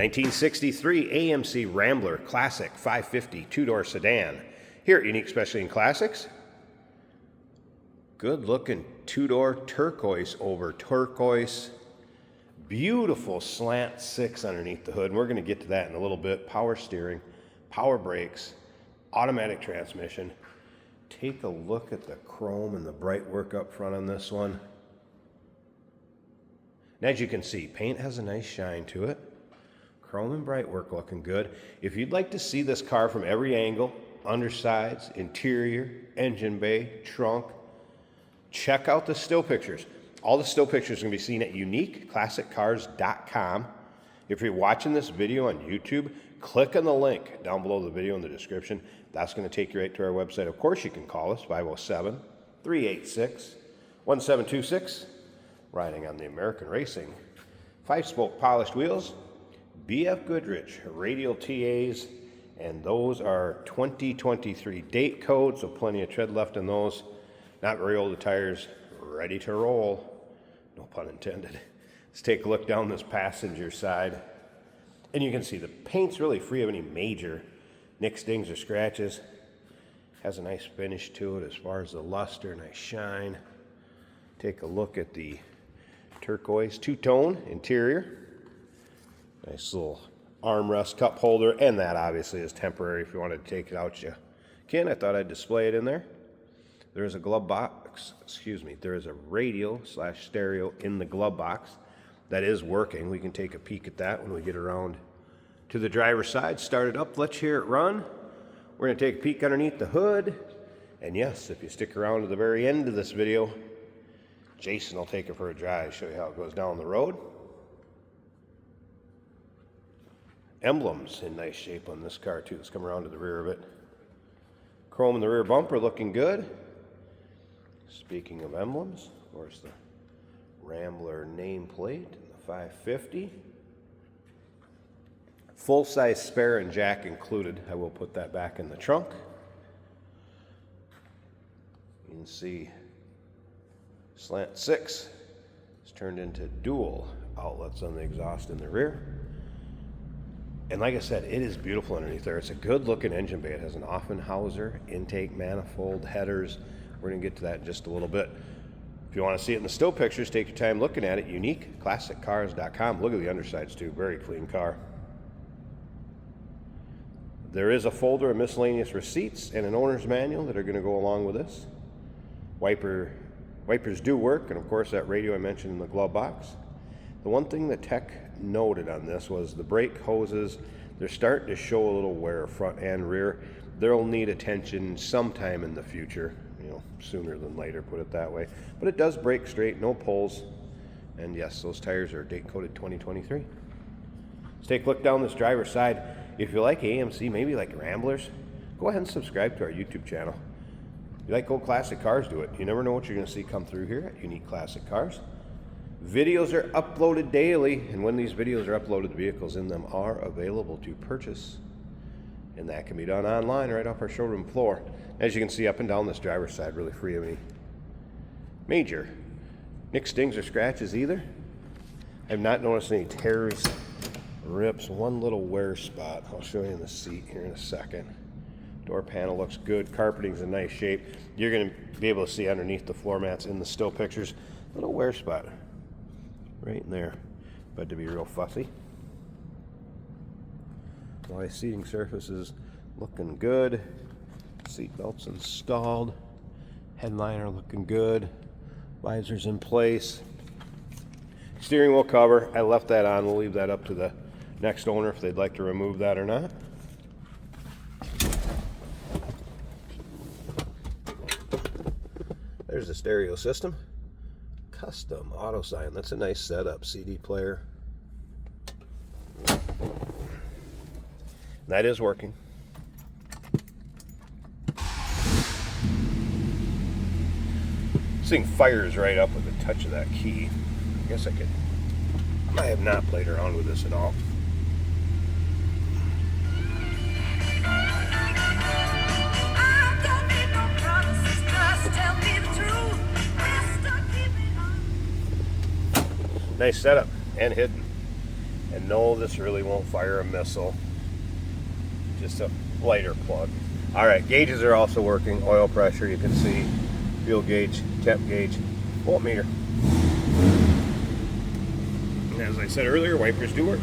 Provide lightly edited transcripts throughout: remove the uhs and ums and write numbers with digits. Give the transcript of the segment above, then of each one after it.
1963 AMC Rambler Classic 550 two-door sedan. Here at Unique Specialty in Classics. Good looking two-door turquoise over turquoise. Beautiful slant 6 underneath the hood. And we're going to get to that in a little bit. Power steering, power brakes, automatic transmission. Take a look at the chrome and the bright work up front on this one. And as you can see, paint has a nice shine to it. Chrome and bright work looking good. If you'd like to see this car from every angle, undersides, interior, engine bay, trunk, check out the still pictures. All the still pictures are going to be seen at uniqueclassiccars.com. If you're watching this video on YouTube, click on the link down below the video in the description. That's going to take you right to our website. Of course, you can call us, 507-386-1726. Riding on the American Racing. 5-spoke polished wheels, BF Goodrich radial TAs, and those are 2023 date codes, so plenty of tread left in those. Not very old, the tires ready to roll. No pun intended. Let's take a look down this passenger side. And you can see the paint's really free of any major nicks, dings, or scratches. Has a nice finish to it as far as the luster, nice shine. Take a look at the turquoise two-tone interior. Nice little armrest cup holder, and that obviously is temporary. If you wanted to take it out, you can. I thought I'd display it in there. There is a glove box, there is a radio/stereo in the glove box that is working. We can take a peek at that when we get around to the driver's side. Start it up, let's hear it run. We're going to take a peek underneath the hood. And yes, if you stick around to the very end of this video, Jason will take it for a drive, show you how it goes down the road. Emblems in nice shape on this car too. Let's come around to the rear of it. Chrome in the rear bumper looking good. Speaking of emblems, of course, the Rambler nameplate, the 550. Full-size spare and jack included. I will put that back in the trunk. You can see slant 6 is turned into dual outlets on the exhaust in the rear. And like I said, it is beautiful underneath there. It's a good-looking engine bay. It has an Offenhauser, intake manifold, headers. We're going to get to that in just a little bit. If you want to see it in the still pictures, take your time looking at it. UniqueClassicCars.com. Look at the undersides too. Very clean car. There is a folder of miscellaneous receipts and an owner's manual that are going to go along with this. Wipers do work, and of course that radio I mentioned in the glove box. The one thing the tech noted on this was the brake hoses, they're starting to show a little wear front and rear. They'll need attention sometime in the future, sooner than later, put it that way. But it does brake straight, no pulls. And yes, those tires are date coded 2023. Let's take a look down this driver's side. If you like AMC, maybe like Ramblers, go ahead and subscribe to our YouTube channel. If you like old classic cars, do it. You never know what you're going to see come through here at Unique Classic Cars. Videos are uploaded daily, and when these videos are uploaded, the vehicles in them are available to purchase. And that can be done online right off our showroom floor. As you can see up and down this driver's side, really free of any major nicks, stings, or scratches either. I have not noticed any tears, rips, one little wear spot. I'll show you in the seat here in a second. Door panel looks good. Carpeting's in nice shape. You're going to be able to see underneath the floor mats in the still pictures. Little wear spot right in there, but to be real fussy. My seating surfaces looking good. Seat belts installed. Headliner looking good. Visors in place. Steering wheel cover, I left that on. We'll leave that up to the next owner if they'd like to remove that or not. There's the stereo system. Custom auto sign. That's a nice setup. CD player. That is working. This thing fires right up with a touch of that key. I guess I have not played around with this at all. Nice setup and hidden. And no, this really won't fire a missile. Just a lighter plug. All right, gauges are also working. Oil pressure, you can see. Fuel gauge, temp gauge, voltmeter. And as I said earlier, wipers do work.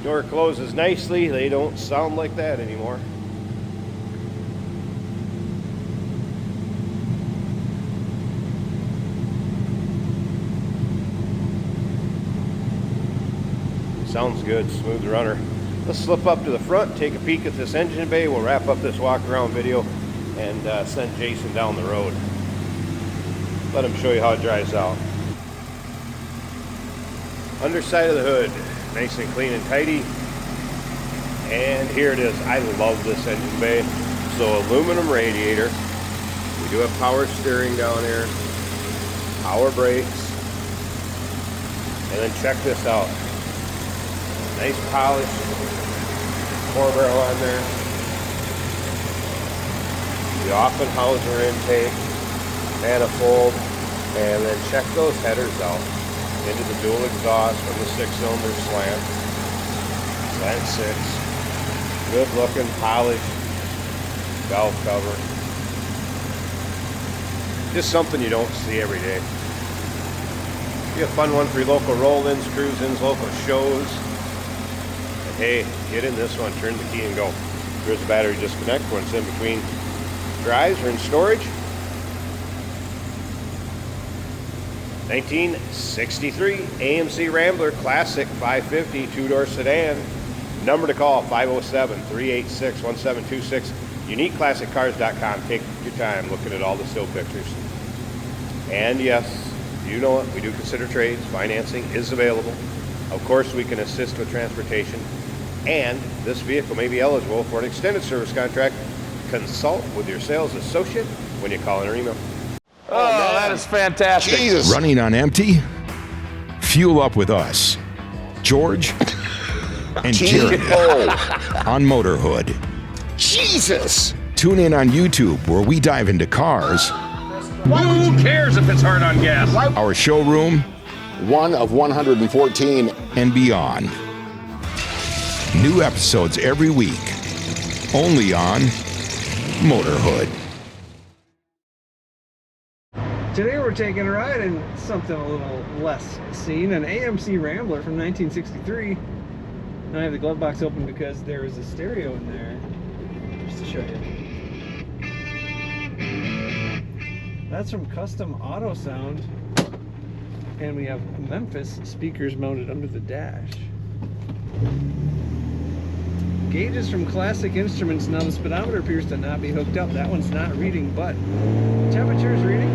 Door closes nicely. They don't sound like that anymore. Sounds good, smooth runner. Let's slip up to the front, take a peek at this engine bay. We'll wrap up this walk around video and send Jason down the road. Let him show you how it drives out. Underside of the hood, nice and clean and tidy. And here it is. I love this engine bay. So aluminum radiator. We do have power steering down here, power brakes, and then check this out. Nice polished 4-barrel on there. The Offenhauser intake, manifold, and then check those headers out into the dual exhaust from the 6-cylinder slant 6. Good looking, polished valve cover. Just something you don't see every day. Be a fun one for your local roll-ins, cruise-ins, local shows. Hey, get in this one, turn the key and go. There's a battery disconnect when it's in between drives or in storage. 1963 AMC Rambler Classic 550 2-door sedan. Number to call, 507-386-1726. UniqueClassicCars.com. Take your time looking at all the still pictures. And yes, you know it, we do consider trades. Financing is available. Of course, we can assist with transportation. And this vehicle may be eligible for an extended service contract. Consult with your sales associate when you call in or email. Oh, that is fantastic. Jesus. Running on empty? Fuel up with us, George and Jared on Motorhood. Jesus. Tune in on YouTube where we dive into cars. Who cares if it's hard on gas? Our showroom. One of 114. And beyond. New episodes every week. Only on Motorhood. Today we're taking a ride in something a little less seen, an AMC Rambler from 1963. And I have the glove box open because there is a stereo in there, just to show you. That's from Custom Auto Sound. And we have Memphis speakers mounted under the dash. Gauges from Classic Instruments. Now the speedometer appears to not be hooked up. That one's not reading, but temperature is reading.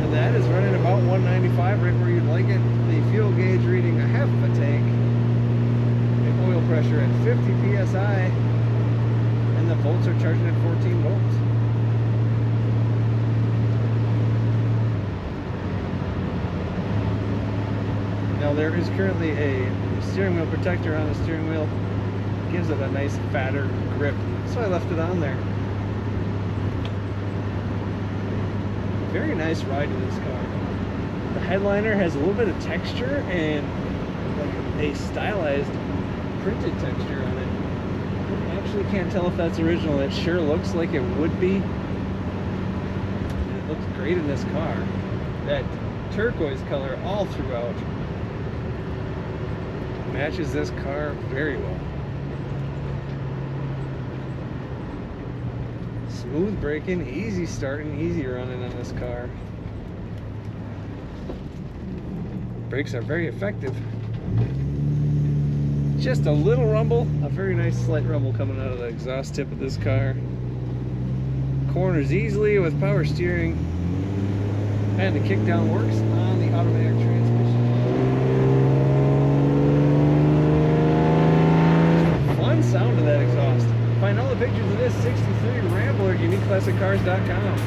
And that is running about 195, right where you'd like it. The fuel gauge reading a half of a tank. The oil pressure at 50 psi. And the volts are charging at 14 volts. Now there is currently a steering wheel protector on the steering wheel. Gives it a nice fatter grip, so I left it on there. Very nice ride in this car. The headliner has a little bit of texture and like a stylized printed texture on it. I actually can't tell if that's original. It sure looks like it would be. And it looks great in this car. That turquoise color all throughout matches this car very well. Smooth braking, easy starting, easy running on this car. Brakes are very effective. Just a little rumble, a very nice slight rumble coming out of the exhaust tip of this car. Corners easily with power steering, and the kickdown works on the automatic transmission. Sound of that exhaust. Find all the pictures of this 63 Rambler at UniqueClassicCars.com.